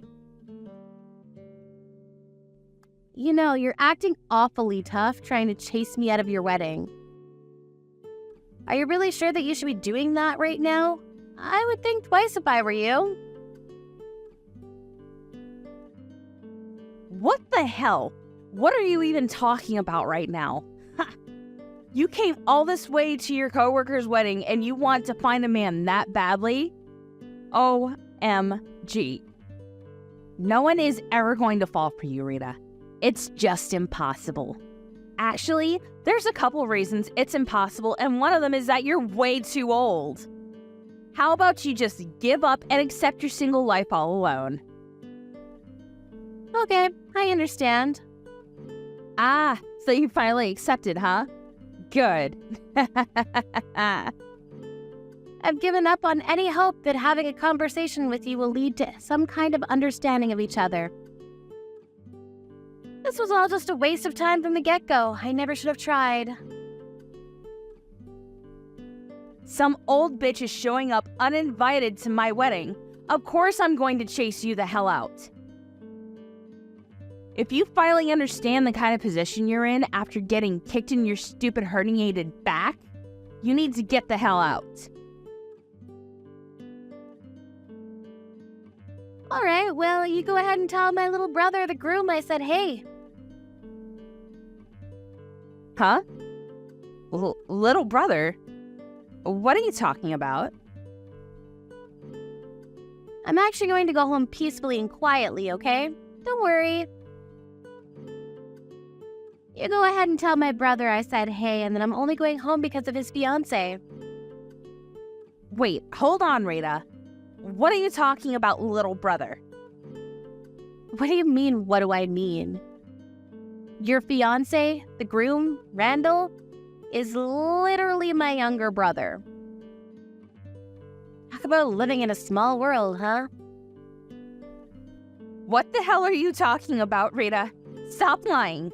You know, you're acting awfully tough trying to chase me out of your wedding. Are you really sure that you should be doing that right now? I would think twice if I were you. What the hell? What are you even talking about right now? Ha! You came all this way to your coworker's wedding and you want to find a man that badly? OMG. No one is ever going to fall for you, Rita. It's just impossible. Actually, there's a couple reasons it's impossible, and one of them is that you're way too old. How about you just give up and accept your single life all alone? Okay, I understand. Ah, so you finally accepted, huh? Good. I've given up on any hope that having a conversation with you will lead to some kind of understanding of each other. This was all just a waste of time from the get-go. I never should have tried. Some old bitch is showing up uninvited to my wedding. Of course I'm going to chase you the hell out. If you finally understand the kind of position you're in after getting kicked in your stupid herniated back, you need to get the hell out. All right, well, you go ahead and tell my little brother, the groom, I said hey. Huh? Little brother? What are you talking about? I'm actually going to go home peacefully and quietly, okay? Don't worry. You go ahead and tell my brother I said hey, and that I'm only going home because of his fiancé. Wait, hold on, Rita. What are you talking about, little brother? What do you mean, what do I mean? Your fiancé, the groom, Randall, is literally my younger brother. Talk about living in a small world, huh? What the hell are you talking about, Rita? Stop lying.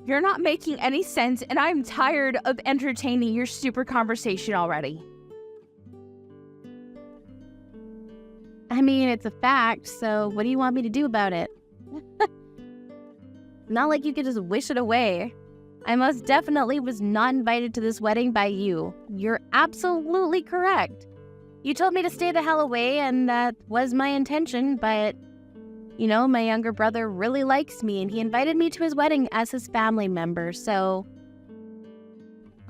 You're not making any sense, and I'm tired of entertaining your stupid conversation already. I mean, it's a fact, so what do you want me to do about it? Not like you could just wish it away. I most definitely was not invited to this wedding by you. You're absolutely correct. You told me to stay the hell away, and that was my intention, but, you know, my younger brother really likes me, and he invited me to his wedding as his family member, so...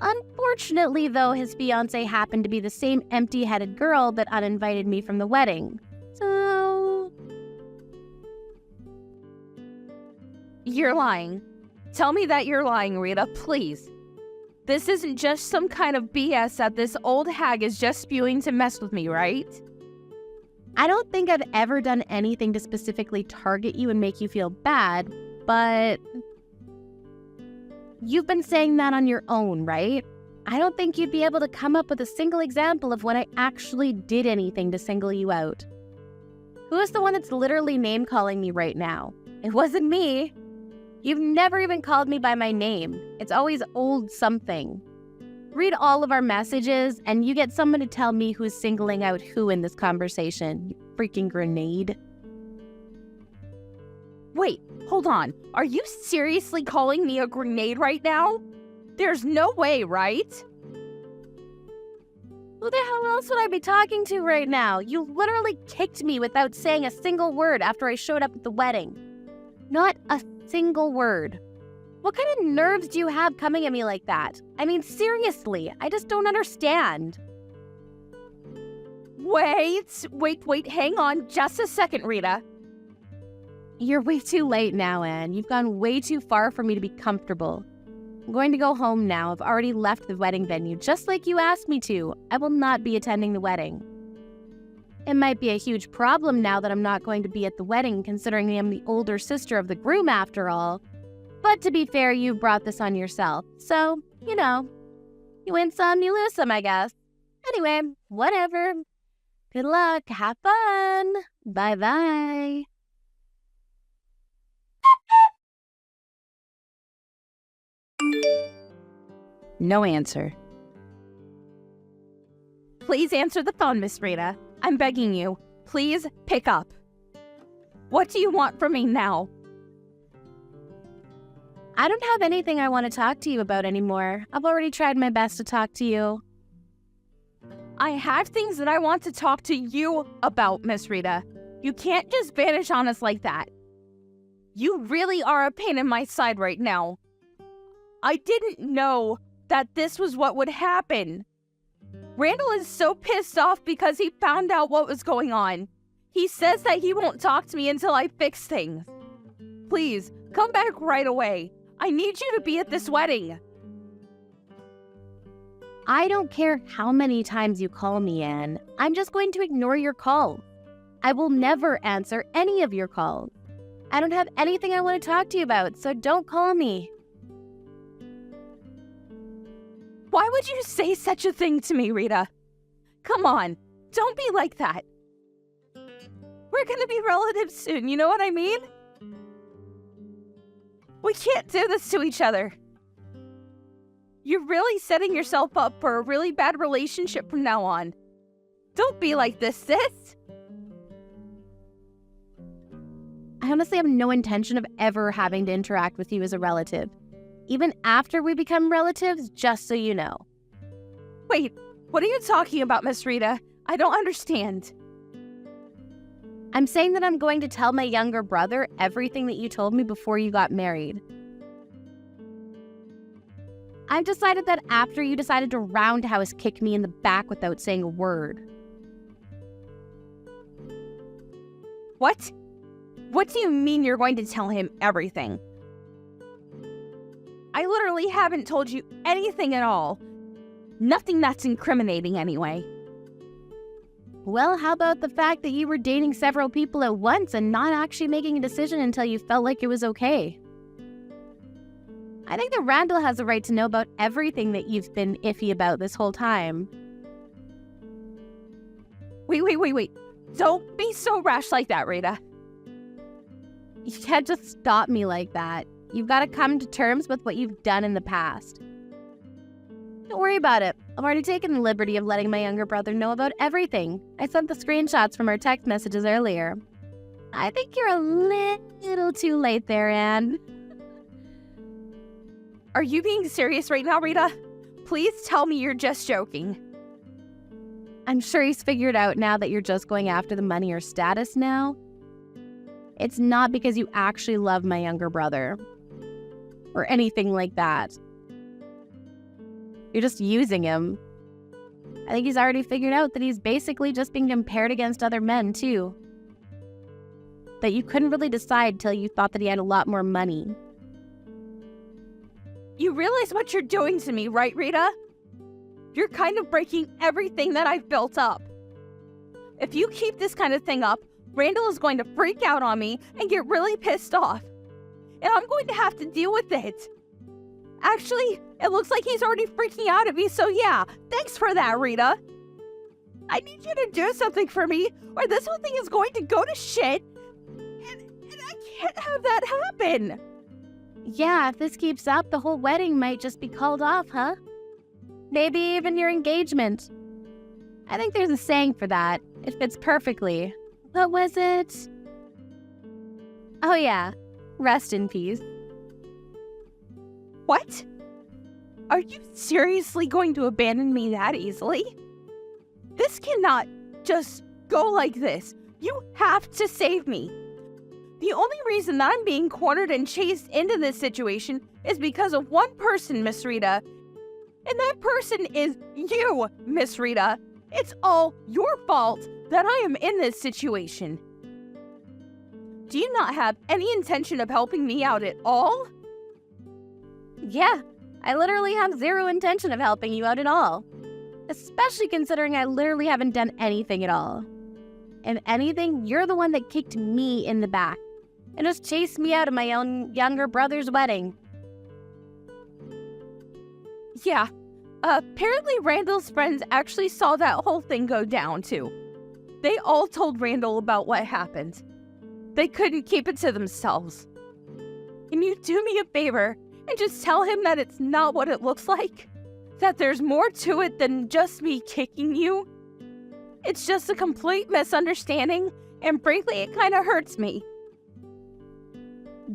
Unfortunately, though, his fiancée happened to be the same empty-headed girl that uninvited me from the wedding. So... You're lying. Tell me that you're lying, Rita, please. This isn't just some kind of BS that this old hag is just spewing to mess with me, right? I don't think I've ever done anything to specifically target you and make you feel bad, but... You've been saying that on your own, right? I don't think you'd be able to come up with a single example of when I actually did anything to single you out. Who is the one that's literally name-calling me right now? It wasn't me. You've never even called me by my name. It's always old something. Read all of our messages, and you get someone to tell me who's singling out who in this conversation. You freaking grenade. Wait, hold on. Are you seriously calling me a grenade right now? There's no way, right? Who the hell else would I be talking to right now? You literally kicked me without saying a single word after I showed up at the wedding. Not a single word. What kind of nerves do you have coming at me like that? I mean, seriously, I just don't understand. Wait, hang on just a second, Rita. You're way too late now, Anne. You've gone way too far for me to be comfortable. I'm going to go home now. I've already left the wedding venue, just like you asked me to. I will not be attending the wedding. It might be a huge problem now that I'm not going to be at the wedding, considering I'm the older sister of the groom after all. But to be fair, you brought this on yourself. So, you know, you win some, you lose some, I guess. Anyway, whatever. Good luck. Have fun. Bye-bye. No answer. Please answer the phone, Miss Rita. I'm begging you. Please pick up. What do you want from me now? I don't have anything I want to talk to you about anymore. I've already tried my best to talk to you. I have things that I want to talk to you about, Miss Rita. You can't just vanish on us like that. You really are a pain in my side right now. I didn't know that this was what would happen. Randall is so pissed off because he found out what was going on. He says that he won't talk to me until I fix things. Please, come back right away. I need you to be at this wedding. I don't care how many times you call me, Anne. I'm just going to ignore your call. I will never answer any of your calls. I don't have anything I want to talk to you about, so don't call me. Why would you say such a thing to me, Rita? Come on, don't be like that. We're gonna be relatives soon, you know what I mean? We can't do this to each other. You're really setting yourself up for a really bad relationship from now on. Don't be like this, sis. I honestly have no intention of ever having to interact with you as a relative. Even after we become relatives, just so you know. Wait, what are you talking about, Miss Rita? I don't understand. I'm saying that I'm going to tell my younger brother everything that you told me before you got married. I've decided that after you decided to roundhouse kick me in the back without saying a word. What? What do you mean you're going to tell him everything? I literally haven't told you anything at all. Nothing that's incriminating anyway. Well, how about the fact that you were dating several people at once and not actually making a decision until you felt like it was okay? I think that Randall has a right to know about everything that you've been iffy about this whole time. Wait. Don't be so rash like that, Rita. You can't just stop me like that. You've got to come to terms with what you've done in the past. Don't worry about it. I've already taken the liberty of letting my younger brother know about everything. I sent the screenshots from our text messages earlier. I think you're a little too late there, Anne. Are you being serious right now, Rita? Please tell me you're just joking. I'm sure he's figured out now that you're just going after the money or status now. It's not because you actually love my younger brother. Or anything like that. You're just using him. I think he's already figured out that he's basically just being compared against other men, too. That you couldn't really decide till you thought that he had a lot more money. You realize what you're doing to me, right, Rita? You're kind of breaking everything that I've built up. If you keep this kind of thing up, Randall is going to freak out on me and get really pissed off. And I'm going to have to deal with it. Actually, it looks like he's already freaking out at me, so yeah, thanks for that, Rita. I need you to do something for me, or this whole thing is going to go to shit, and I can't have that happen. Yeah, if this keeps up, the whole wedding might just be called off, huh? Maybe even your engagement. I think there's a saying for that. It fits perfectly. What was it? Oh yeah, rest in peace. What? Are you seriously going to abandon me that easily? This cannot just go like this. You have to save me. The only reason that I'm being cornered and chased into this situation is because of one person, Miss Rita. And that person is you, Miss Rita. It's all your fault that I am in this situation. Do you not have any intention of helping me out at all? Yeah, I literally have zero intention of helping you out at all. Especially considering I literally haven't done anything at all. If anything, you're the one that kicked me in the back and just chased me out of my own younger brother's wedding. Yeah, apparently Randall's friends actually saw that whole thing go down too. They all told Randall about what happened. They couldn't keep it to themselves. Can you do me a favor and just tell him that it's not what it looks like? That there's more to it than just me kicking you? It's just a complete misunderstanding, and frankly, it kind of hurts me.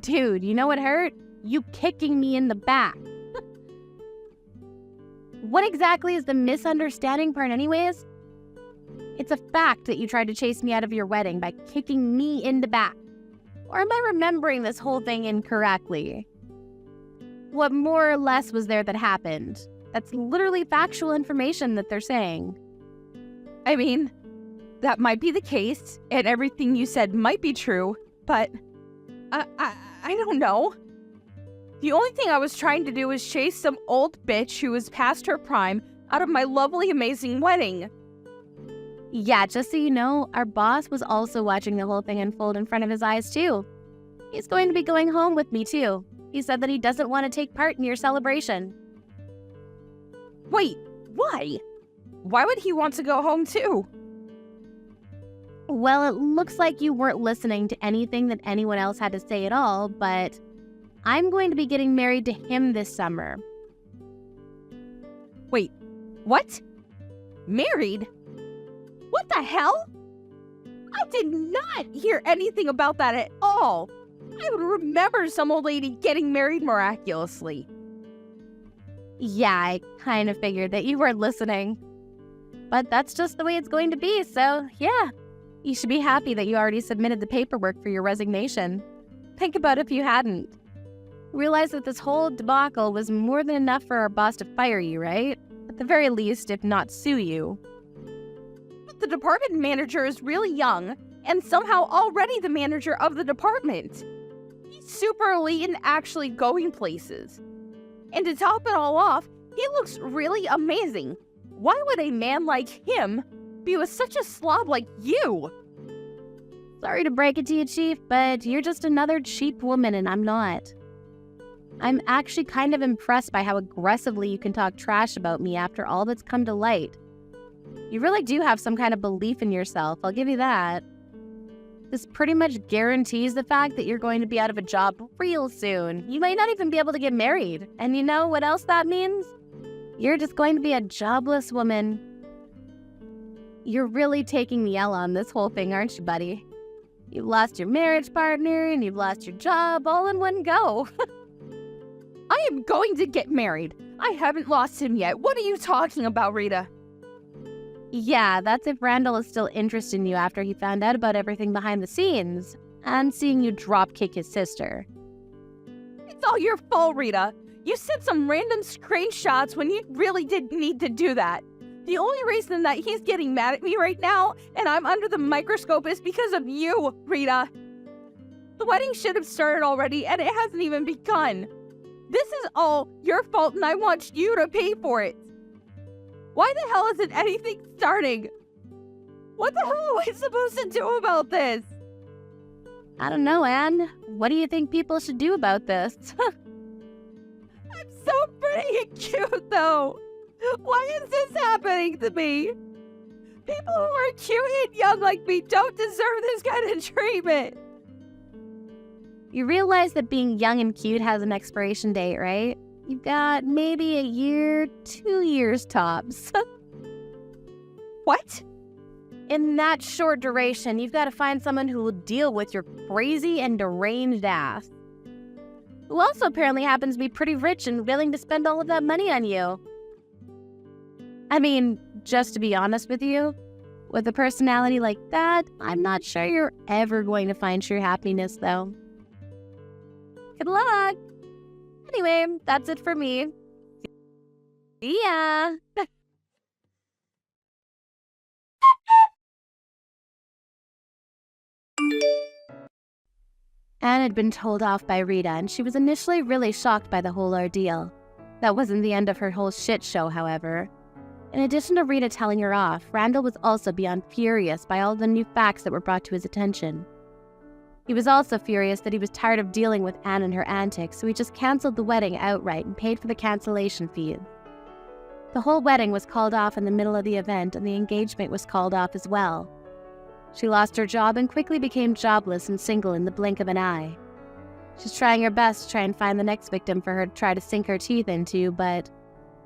Dude, you know what hurt? You kicking me in the back. What exactly is the misunderstanding part anyways? It's a fact that you tried to chase me out of your wedding by kicking me in the back. Or am I remembering this whole thing incorrectly? What more or less was there that happened? That's literally factual information that they're saying. I mean, that might be the case, and everything you said might be true, but I don't know. The only thing I was trying to do was chase some old bitch who was past her prime out of my lovely, amazing wedding. Yeah, just so you know, our boss was also watching the whole thing unfold in front of his eyes too. He's going to be going home with me too. He said that he doesn't want to take part in your celebration. Wait, why? Why would he want to go home too? Well, it looks like you weren't listening to anything that anyone else had to say at all, but I'm going to be getting married to him this summer. Wait, what? Married? What the hell? I did not hear anything about that at all. I would remember some old lady getting married miraculously. Yeah, I kind of figured that you weren't listening. But that's just the way it's going to be, so yeah. You should be happy that you already submitted the paperwork for your resignation. Think about if you hadn't. Realize that this whole debacle was more than enough for our boss to fire you, right? At the very least, if not sue you. But the department manager is really young, and somehow already the manager of the department. He's super elite and actually going places. And to top it all off, he looks really amazing. Why would a man like him be with such a slob like you? Sorry to break it to you, Chief, but you're just another cheap woman and I'm not. I'm actually kind of impressed by how aggressively you can talk trash about me after all that's come to light. You really do have some kind of belief in yourself, I'll give you that. This pretty much guarantees the fact that you're going to be out of a job real soon. You might not even be able to get married. And you know what else that means? You're just going to be a jobless woman. You're really taking the L on this whole thing, aren't you, buddy? You've lost your marriage partner and you've lost your job all in one go. I am going to get married. I haven't lost him yet. What are you talking about, Rita? Yeah, that's if Randall is still interested in you after he found out about everything behind the scenes and seeing you drop-kick his sister. It's all your fault, Rita. You sent some random screenshots when you really didn't need to do that. The only reason that he's getting mad at me right now and I'm under the microscope is because of you, Rita. The wedding should have started already and it hasn't even begun. This is all your fault and I want you to pay for it. Why the hell isn't anything starting? What the hell am I supposed to do about this? I don't know, Anne. What do you think people should do about this? I'm so pretty and cute, though. Why is this happening to me? People who are cute and young like me don't deserve this kind of treatment. You realize that being young and cute has an expiration date, right? You've got maybe a year, 2 years tops. What? In that short duration, you've got to find someone who will deal with your crazy and deranged ass. Who also apparently happens to be pretty rich and willing to spend all of that money on you. I mean, just to be honest with you, With a personality like that, I'm not sure you're ever going to find true happiness, though. Good luck! Anyway, that's it for me. See ya! Anne had been told off by Rita, and she was initially really shocked by the whole ordeal. That wasn't the end of her whole shit show, however. In addition to Rita telling her off, Randall was also beyond furious by all the new facts that were brought to his attention. He was also furious that he was tired of dealing with Anne and her antics, so he just cancelled the wedding outright and paid for the cancellation fees. The whole wedding was called off in the middle of the event, and the engagement was called off as well. She lost her job and quickly became jobless and single in the blink of an eye. She's trying her best to try and find the next victim for her to try to sink her teeth into, but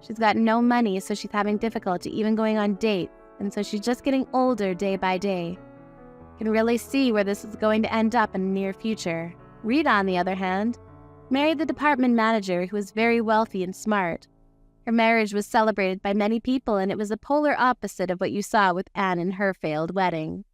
she's got no money, so she's having difficulty even going on dates, and so she's just getting older day by day. You can really see where this is going to end up in the near future. Rita, on the other hand, married the department manager who was very wealthy and smart. Her marriage was celebrated by many people, and it was the polar opposite of what you saw with Anne and her failed wedding.